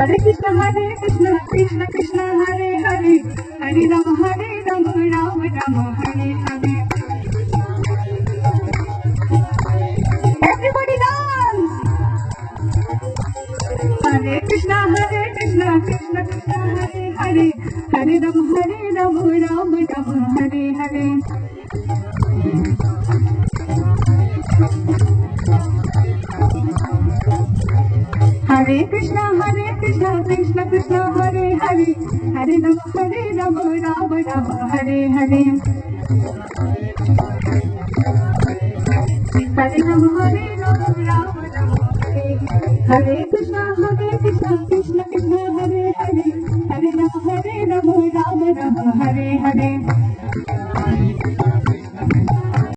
Krishna Krishna Krishna Hare Hare Hare Rama Rama Rama Hare Hare. Everybody dance. Hare Krishna Krishna Krishna Hare Hare Hare Rama Rama Rama Hare Hare. Hare Krishna Krishna Krishna Hare Hare Hare Rama Rama Rama Hare Hare. Hare Rama Rama Rama Hare Hare. Krishna Krishna Krishna Hare Hare Hare Rama Rama Rama Hare Hare.